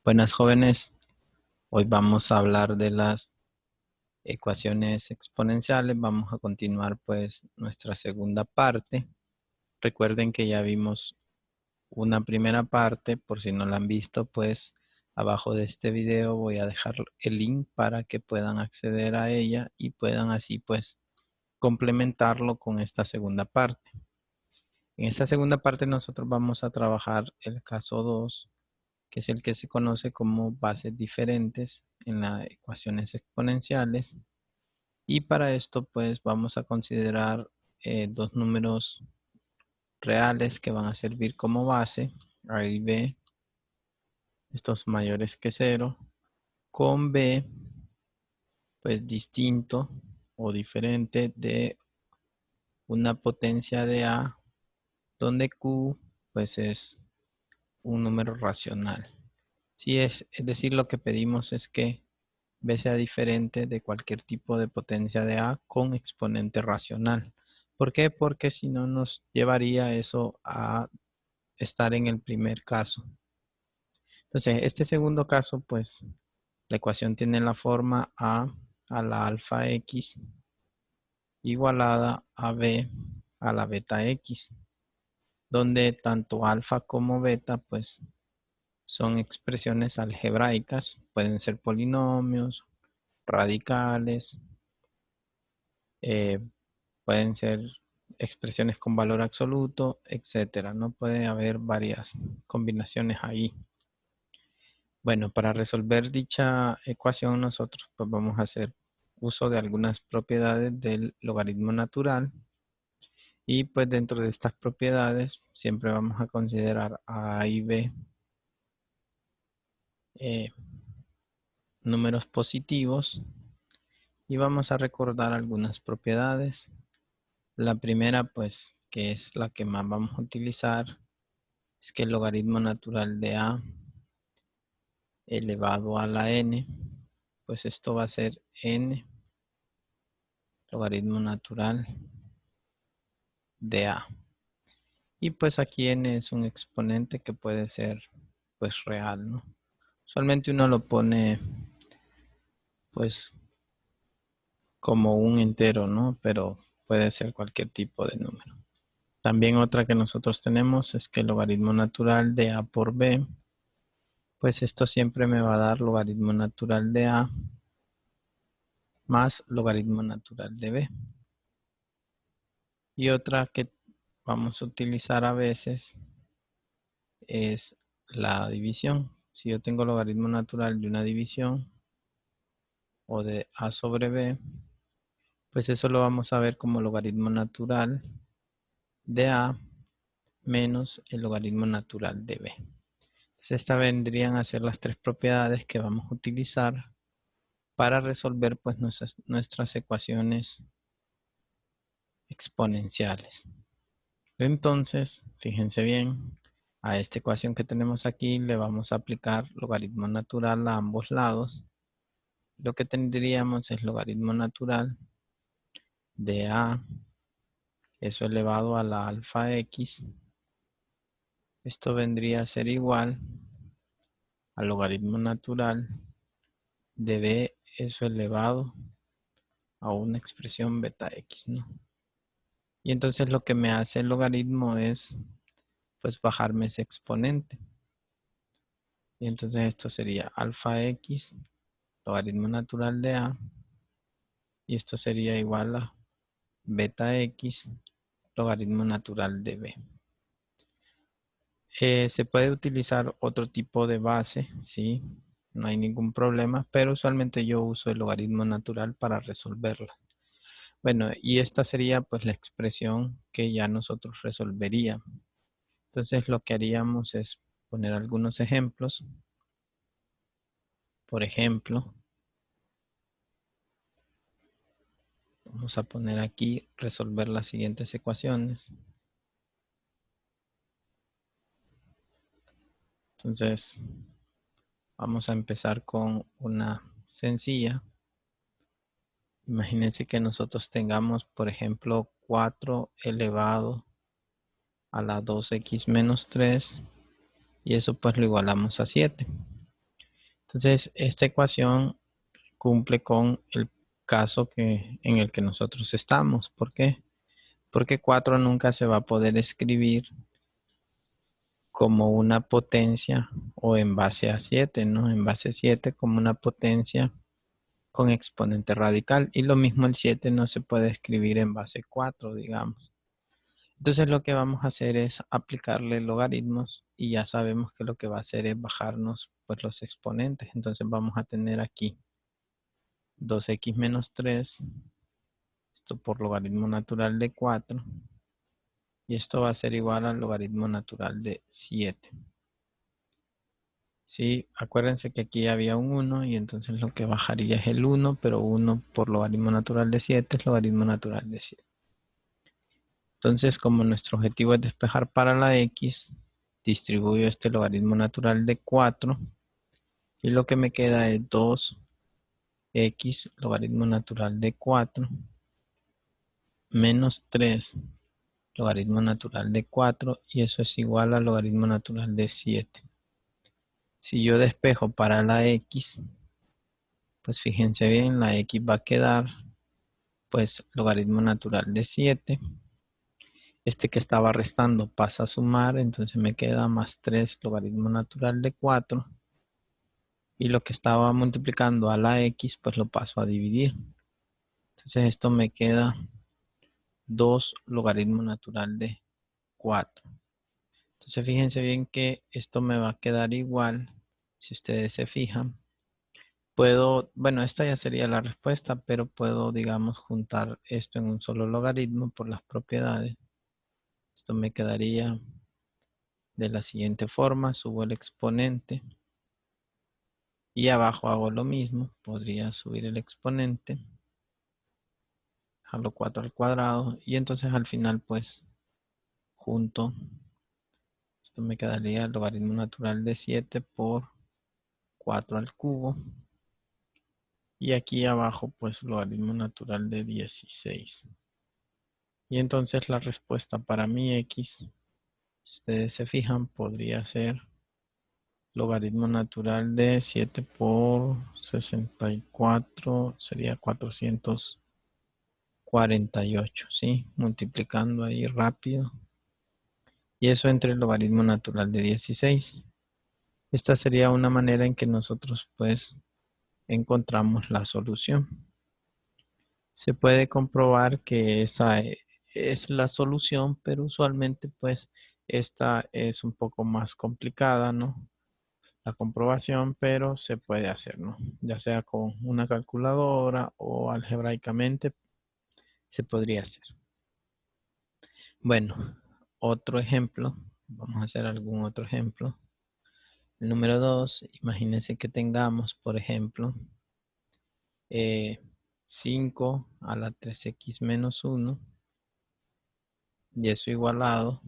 Buenas jóvenes, hoy vamos a hablar de las ecuaciones exponenciales. Vamos a continuar pues nuestra segunda parte. Recuerden que ya vimos una primera parte, por si no la han visto, pues abajo de este video voy a dejar el link para que puedan acceder a ella y puedan así pues complementarlo con esta segunda parte. En esta segunda parte nosotros vamos a trabajar el caso 2, que es el que se conoce como bases diferentes en las ecuaciones exponenciales. Y para esto, pues vamos a considerar dos números reales que van a servir como base, A y B, estos mayores que cero, con B, pues distinto o diferente de una potencia de A, donde Q, pues es un número racional. Sí, es decir, lo que pedimos es que B sea diferente de cualquier tipo de potencia de A con exponente racional. ¿Por qué? Porque si no nos llevaría eso a estar en el primer caso. Entonces, este segundo caso, pues la ecuación tiene la forma a la alfa x igualada a B a la beta x, donde tanto alfa como beta, pues son expresiones algebraicas, pueden ser polinomios, radicales, eh, pueden ser expresiones con valor absoluto, etcétera. No puede haber varias combinaciones ahí. Bueno, para resolver dicha ecuación nosotros pues vamos a hacer uso de algunas propiedades del logaritmo natural y pues dentro de estas propiedades siempre vamos a considerar a y b eh, números positivos y vamos a recordar algunas propiedades. La primera, pues, que es la que más vamos a utilizar, es que el logaritmo natural de a elevado a la n, pues esto va a ser n logaritmo natural de a. Y pues aquí n es un exponente que puede ser pues real, ¿no? Usualmente uno lo pone pues como un entero, ¿no? Pero puede ser cualquier tipo de número. También otra que nosotros tenemos es que el logaritmo natural de a por b, pues esto siempre me va a dar logaritmo natural de a más logaritmo natural de b. Y otra que vamos a utilizar a veces es la división. Si yo tengo logaritmo natural de una división o de a sobre b, pues eso lo vamos a ver como logaritmo natural de a menos el logaritmo natural de b. Entonces estas vendrían a ser las tres propiedades que vamos a utilizar para resolver pues nuestras ecuaciones exponenciales. Entonces, fíjense bien, a esta ecuación que tenemos aquí le vamos a aplicar logaritmo natural a ambos lados. Lo que tendríamos es logaritmo natural de a, eso elevado a la alfa x. Esto vendría a ser igual al logaritmo natural de b, eso elevado a una expresión beta x, ¿no? Y entonces lo que me hace el logaritmo es pues bajarme ese exponente. Y entonces esto sería alfa x, logaritmo natural de a, y esto sería igual a beta x, logaritmo natural de b. Se puede utilizar otro tipo de base, ¿sí? No hay ningún problema, pero usualmente yo uso el logaritmo natural para resolverla. Bueno, y esta sería pues la expresión que ya nosotros resolveríamos. Entonces lo que haríamos es poner algunos ejemplos. Por ejemplo, vamos a poner aquí resolver las siguientes ecuaciones. Entonces, vamos a empezar con una sencilla. Imagínense que nosotros tengamos, por ejemplo, 4 elevado a la 2x menos 3 y eso pues lo igualamos a 7. Entonces, esta ecuación cumple con el caso en el que nosotros estamos. ¿Por qué? Porque 4 nunca se va a poder escribir como una potencia o en base a 7, ¿no? En base a 7 como una potencia con exponente radical. Y lo mismo el 7 no se puede escribir en base 4, digamos. Entonces lo que vamos a hacer es aplicarle logaritmos y ya sabemos que lo que va a hacer es bajarnos pues los exponentes. Entonces vamos a tener aquí 2x menos 3, esto por logaritmo natural de 4, y esto va a ser igual al logaritmo natural de 7. Sí, acuérdense que aquí había un 1 y entonces lo que bajaría es el 1, pero 1 por logaritmo natural de 7 es logaritmo natural de 7. Entonces, como nuestro objetivo es despejar para la x, distribuyo este logaritmo natural de 4 y lo que me queda es 2x logaritmo natural de 4 menos 3 logaritmo natural de 4 y eso es igual al logaritmo natural de 7. Si yo despejo para la x, pues fíjense bien, la x va a quedar pues logaritmo natural de 7. Este que estaba restando pasa a sumar, entonces me queda más 3 logaritmo natural de 4. Y lo que estaba multiplicando a la x, pues lo paso a dividir. Entonces esto me queda 2 logaritmo natural de 4. Entonces fíjense bien que esto me va a quedar igual, si ustedes se fijan. Puedo, bueno, esta ya sería la respuesta, pero puedo, digamos, juntar esto en un solo logaritmo por las propiedades. Esto me quedaría de la siguiente forma, subo el exponente y abajo hago lo mismo, podría subir el exponente, dejarlo 4 al cuadrado y entonces al final pues junto, esto me quedaría el logaritmo natural de 7 por 4 al cubo y aquí abajo pues logaritmo natural de 16. Y entonces la respuesta para mi x, si ustedes se fijan, podría ser logaritmo natural de 7 por 64, sería 448, ¿sí? Multiplicando ahí rápido. Y eso entre el logaritmo natural de 16. Esta sería una manera en que nosotros pues encontramos la solución. Se puede comprobar que esa es la solución, pero usualmente pues esta es un poco más complicada, ¿no? La comprobación, pero se puede hacer, ¿no? Ya sea con una calculadora o algebraicamente se podría hacer. Bueno, otro ejemplo. Vamos a hacer algún otro ejemplo. El número 2, imagínense que tengamos, por ejemplo, 5 a la 3x menos 1 y eso igualado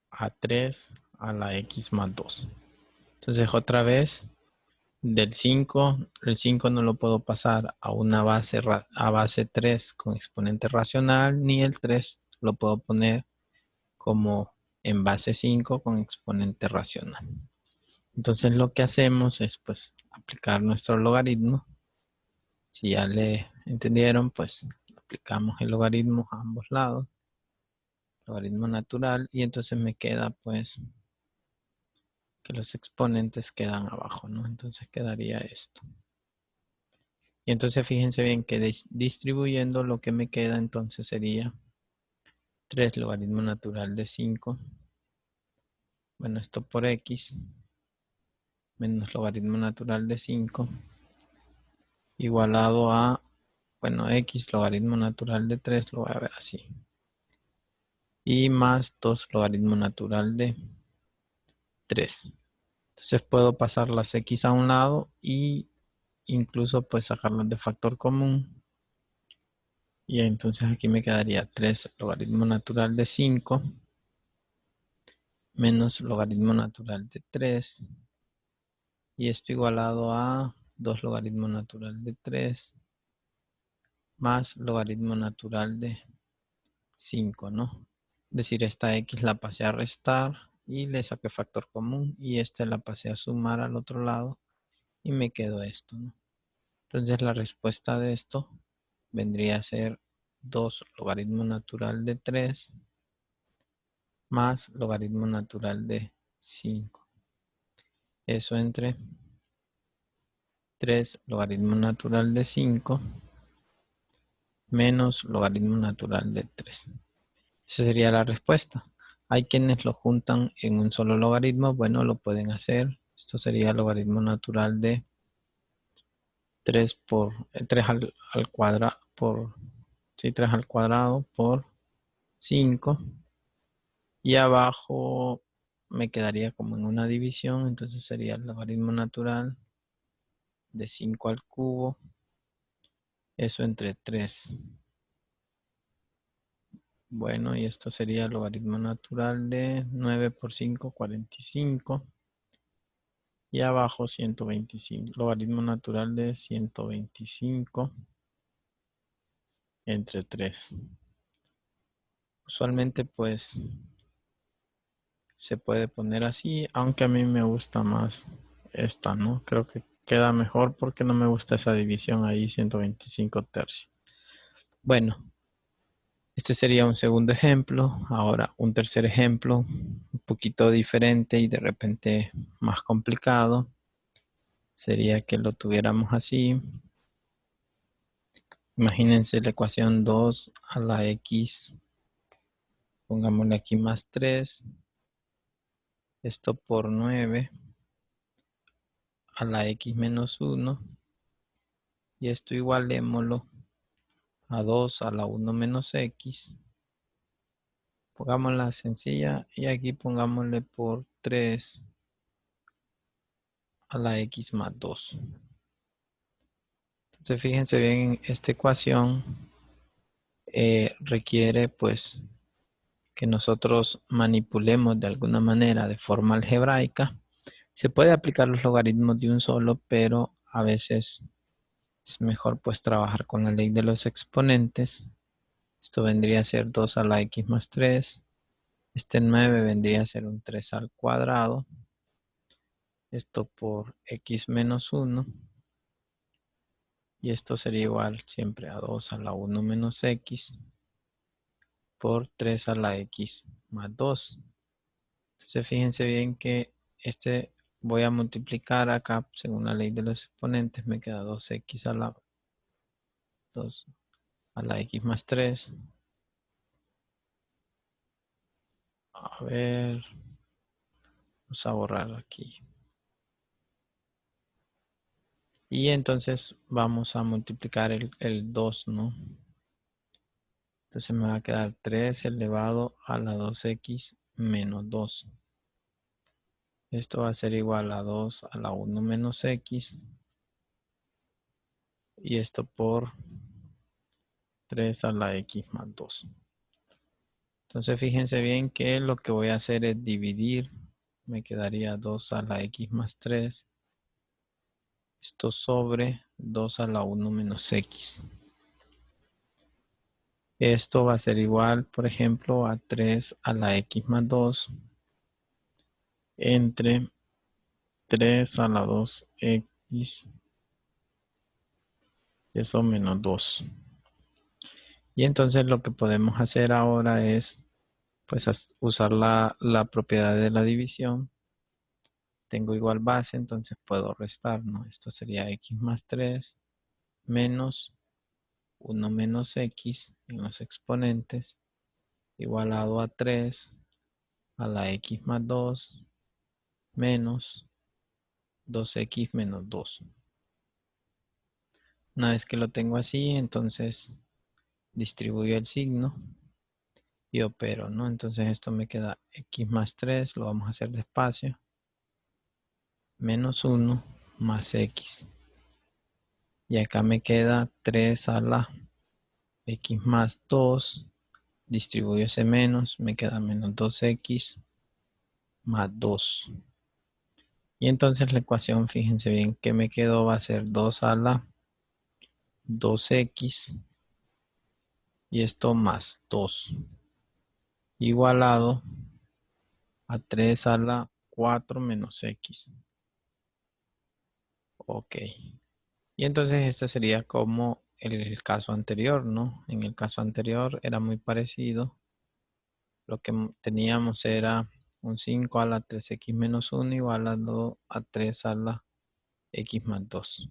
a 3 a la x más 2. Entonces otra vez del 5, el 5 no lo puedo pasar a una base 3 con exponente racional, ni el 3 lo puedo poner como en base 5 con exponente racional. Entonces lo que hacemos es pues aplicar nuestro logaritmo. Si ya le entendieron, pues aplicamos el logaritmo a ambos lados, logaritmo natural, y entonces me queda pues que los exponentes quedan abajo, ¿no? Entonces quedaría esto. Y entonces fíjense bien que distribuyendo lo que me queda entonces sería 3 logaritmo natural de 5. Bueno, esto por x menos logaritmo natural de 5 igualado a, bueno, x logaritmo natural de 3, lo voy a ver así. Y más 2 logaritmo natural de 3. Entonces puedo pasar las x a un lado y incluso pues sacarlas de factor común. Y entonces aquí me quedaría 3 logaritmo natural de 5 menos logaritmo natural de 3. Y esto igualado a 2 logaritmo natural de 3 más logaritmo natural de 5, ¿no? Es decir, esta x la pasé a restar y le saqué factor común y esta la pasé a sumar al otro lado y me quedó esto, ¿no? Entonces la respuesta de esto vendría a ser 2 logaritmo natural de 3 más logaritmo natural de 5. Eso entre 3 logaritmo natural de 5 menos logaritmo natural de 3. Esa sería la respuesta. Hay quienes lo juntan en un solo logaritmo. Bueno, lo pueden hacer. Esto sería logaritmo natural de 3 por 3 al cuadrado por 3 al cuadrado por 5. Y abajo me quedaría como en una división. Entonces sería el logaritmo natural de 5 al cubo. Eso entre 3. Bueno, y esto sería el logaritmo natural de 9 por 5, 45. Y abajo 125. Logaritmo natural de 125 entre 3. Usualmente pues se puede poner así, aunque a mí me gusta más esta, ¿no? Creo que queda mejor porque no me gusta esa división ahí, 125 tercios. Bueno, este sería un segundo ejemplo. Ahora un tercer ejemplo, un poquito diferente y de repente más complicado. Sería que lo tuviéramos así. Imagínense la ecuación 2 a la x, pongámosle aquí más 3, esto por 9 a la x menos 1, y esto igualémoslo a 2 a la 1 menos x. Pongámosla sencilla y aquí pongámosle por 3 a la x más 2. Entonces fíjense bien, esta ecuación requiere pues que nosotros manipulemos de alguna manera de forma algebraica. Se puede aplicar los logaritmos de un solo, pero a veces es mejor pues trabajar con la ley de los exponentes. Esto vendría a ser 2 a la x más 3. Este 9 vendría a ser un 3 al cuadrado. Esto por x menos 1. Y esto sería igual siempre a 2 a la 1 menos x por 3 a la x más 2. Entonces fíjense bien que este voy a multiplicar acá según la ley de los exponentes. Me queda 2x a la 2 a la x más 3. A ver, vamos a borrar aquí. Y entonces vamos a multiplicar el 2, ¿no? Entonces me va a quedar 3 elevado a la 2x menos 2. Esto va a ser igual a 2 a la 1 menos x. Y esto por 3 a la x más 2. Entonces fíjense bien que lo que voy a hacer es dividir. Me quedaría 2 a la x más 3. Esto sobre 2 a la 1 menos x. Esto va a ser igual, por ejemplo, a 3 a la x más 2 entre 3 a la 2x, eso menos 2. Y entonces lo que podemos hacer ahora es pues usar la propiedad de la división. Tengo igual base, entonces puedo restar, ¿no? Esto sería x más 3 menos 1 menos x en los exponentes igualado a 3 a la x más 2 menos 2x menos 2. Una vez que lo tengo así, entonces distribuyo el signo y opero, ¿no? Entonces esto me queda x más 3, lo vamos a hacer despacio, menos 1 más x. Y acá me queda 3 a la x más 2, distribuyo ese menos, me queda menos 2x más 2. Y entonces la ecuación, fíjense bien que me quedó, va a ser 2 a la 2x y esto más 2 igualado a 3 a la 4 menos x. Ok. Y entonces este sería como el caso anterior, ¿no? En el caso anterior era muy parecido. Lo que teníamos era un 5 a la 3x menos 1 igual a 3 a la x más 2.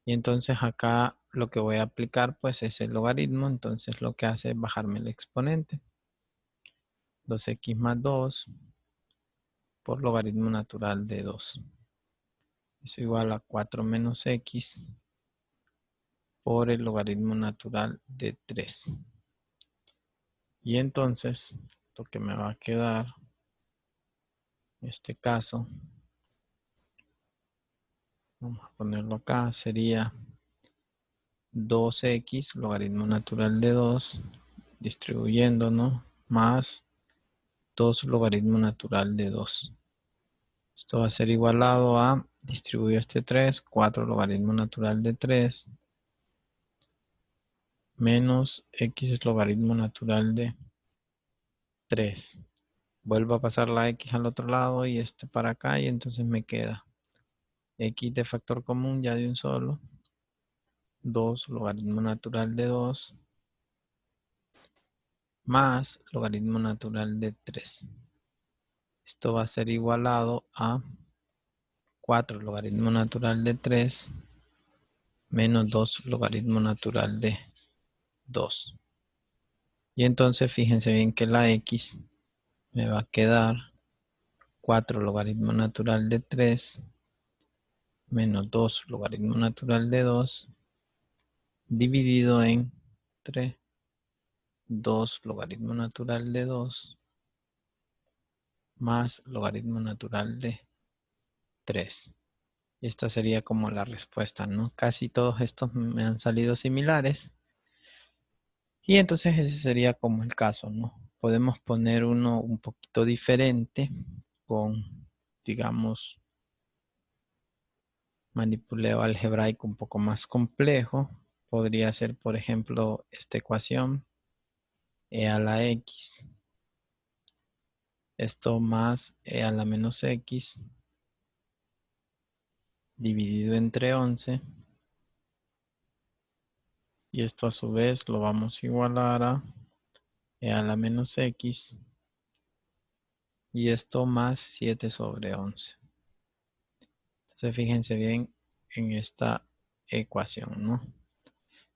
Y entonces acá lo que voy a aplicar pues es el logaritmo. Entonces lo que hace es bajarme el exponente. 2x más 2 por logaritmo natural de 2. Eso igual a 4 menos x por el logaritmo natural de 3. Y entonces lo que me va a quedar en este caso, vamos a ponerlo acá, sería 2x logaritmo natural de 2 distribuyéndonos más 2 logaritmo natural de 2. Esto va a ser igualado a, distribuyo este 3, 4 logaritmo natural de 3 menos x logaritmo natural de 3. Vuelvo a pasar la x al otro lado y este para acá y entonces me queda x de factor común ya de un solo, 2 logaritmo natural de 2 más logaritmo natural de 3. Esto va a ser igualado a 4 logaritmo natural de 3 menos 2 logaritmo natural de 2. Y entonces fíjense bien que la x me va a quedar 4 logaritmo natural de 3 menos 2 logaritmo natural de 2 dividido entre 2 logaritmo natural de 2 más logaritmo natural de 3. Y esta sería como la respuesta, ¿no? Casi todos estos me han salido similares. Y entonces ese sería como el caso, ¿no? Podemos poner uno un poquito diferente con, digamos, manipuleo algebraico un poco más complejo. Podría ser, por ejemplo, esta ecuación, e a la x. Esto más e a la menos x dividido entre 11. Y esto a su vez lo vamos a igualar a e a la menos x. Y esto más 7 sobre 11. Entonces fíjense bien en esta ecuación, ¿no?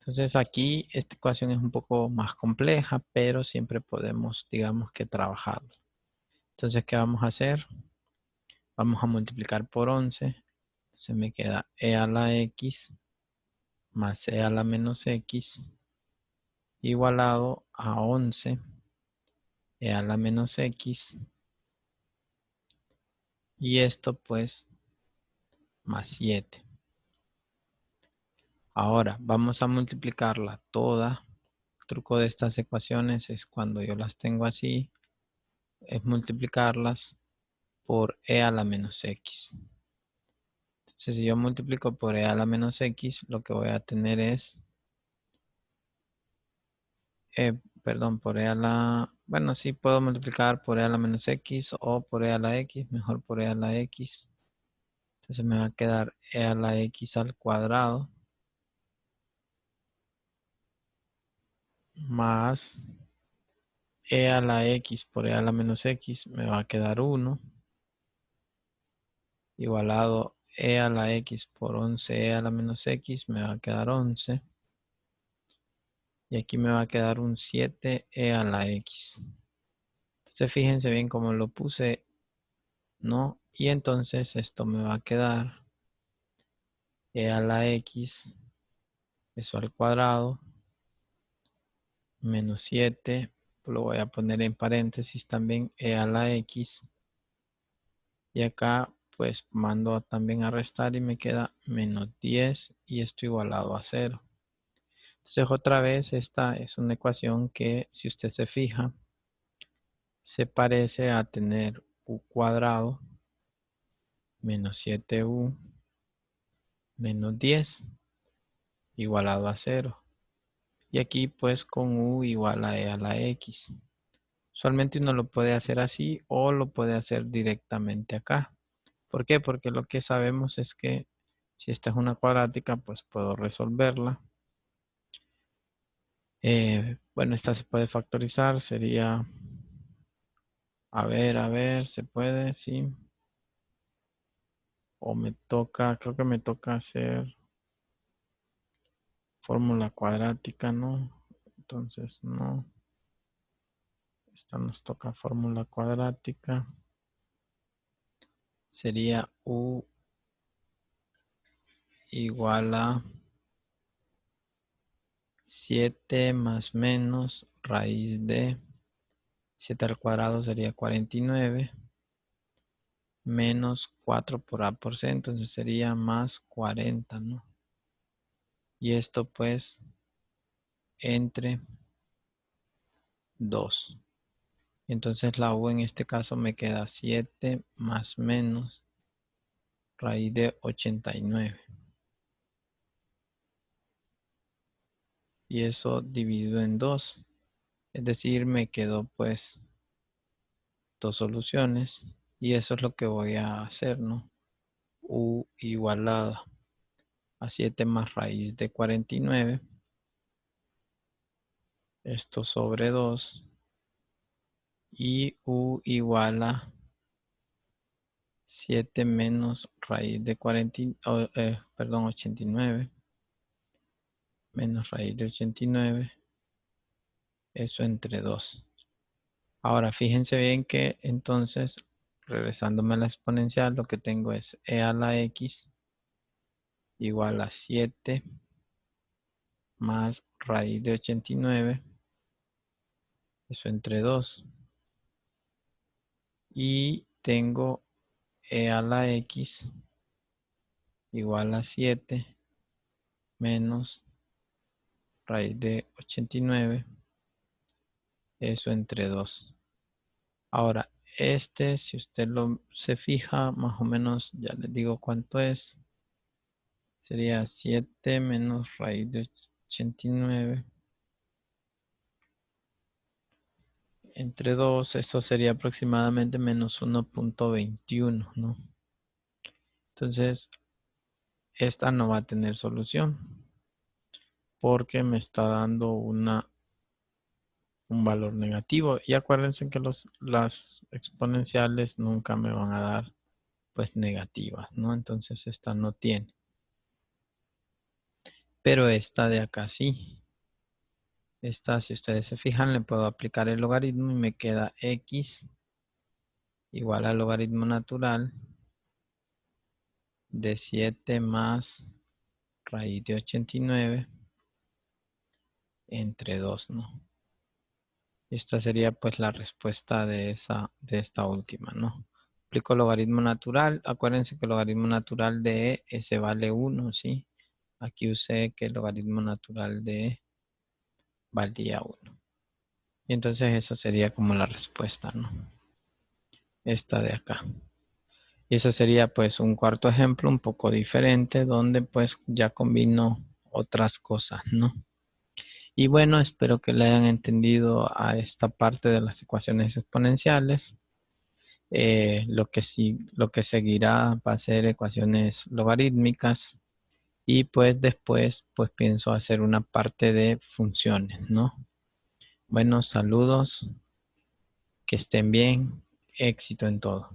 Entonces aquí esta ecuación es un poco más compleja, pero siempre podemos, digamos que trabajarlo. Entonces, ¿qué vamos a hacer? Vamos a multiplicar por 11. Se me queda e a la x más e a la menos x igualado a 11 e a la menos x. Y esto pues más 7. Ahora vamos a multiplicarla toda. El truco de estas ecuaciones es cuando yo las tengo así, es multiplicarlas por e a la menos x. Entonces, si yo multiplico por e a la menos x, lo que voy a tener es, perdón, por e a la, bueno, sí puedo multiplicar por e a la menos x o por e a la x, mejor por e a la x. Entonces me va a quedar e a la x al cuadrado más e a la x por e a la menos x me va a quedar 1 igualado e a la x por 11 e a la menos x me va a quedar 11 y aquí me va a quedar un 7 e a la x. Entonces fíjense bien cómo lo puse, ¿no? Y entonces esto me va a quedar e a la x, eso al cuadrado, menos 7, lo voy a poner en paréntesis también, e a la x. Y acá pues mando también a restar y me queda menos 10 y esto igualado a 0. Entonces otra vez esta es una ecuación que si usted se fija se parece a tener u cuadrado menos 7u menos 10 igualado a 0. Y aquí pues con u igual a e a la x. Usualmente uno lo puede hacer así o lo puede hacer directamente acá. ¿Por qué? Porque lo que sabemos es que si esta es una cuadrática, pues puedo resolverla. Bueno, esta se puede factorizar, sería, a ver, ¿se puede? Sí. O me toca, creo que me toca hacer fórmula cuadrática, ¿no? Entonces, no. Esta nos toca fórmula cuadrática. Sería U igual a 7 más menos raíz de 7 al cuadrado sería 49 menos 4 por A por C, entonces sería más 40, ¿no? Y esto pues entre 2. Entonces la U en este caso me queda 7 más menos raíz de 89. Y eso dividido en 2. Es decir, me quedó pues dos soluciones. Y eso es lo que voy a hacer, ¿no? U igualada a 7 más raíz de 49. Esto sobre 2. Y U igual a 7 menos raíz de 89. Menos raíz de 89. Eso entre 2. Ahora, fíjense bien que entonces, regresándome a la exponencial, lo que tengo es e a la x igual a 7 más raíz de 89. Eso entre 2. Y tengo e a la x igual a 7 menos raíz de 89. Eso entre 2. Ahora, este, si usted se fija, más o menos, ya les digo cuánto es. Sería 7 menos raíz de 89 entre 2. Esto sería aproximadamente menos 1.21, ¿no? Entonces, esta no va a tener solución porque me está dando un valor negativo. Y acuérdense que las exponenciales nunca me van a dar pues negativas, ¿no? Entonces esta no tiene. Pero esta de acá sí. Esta, si ustedes se fijan, le puedo aplicar el logaritmo y me queda x igual al logaritmo natural de 7 más raíz de 89 entre 2, ¿no? Esta sería pues la respuesta de esta última, ¿no? Aplico logaritmo natural. Acuérdense que el logaritmo natural de S vale 1, ¿sí? Aquí usé que el logaritmo natural de E valía 1. Y entonces esa sería como la respuesta, ¿no? Esta de acá. Y ese sería pues un cuarto ejemplo un poco diferente donde pues ya combino otras cosas, ¿no? Y bueno, espero que le hayan entendido a esta parte de las ecuaciones exponenciales. Lo que seguirá va a ser ecuaciones logarítmicas y pues después pues pienso hacer una parte de funciones, ¿no? Bueno, saludos, que estén bien, éxito en todo.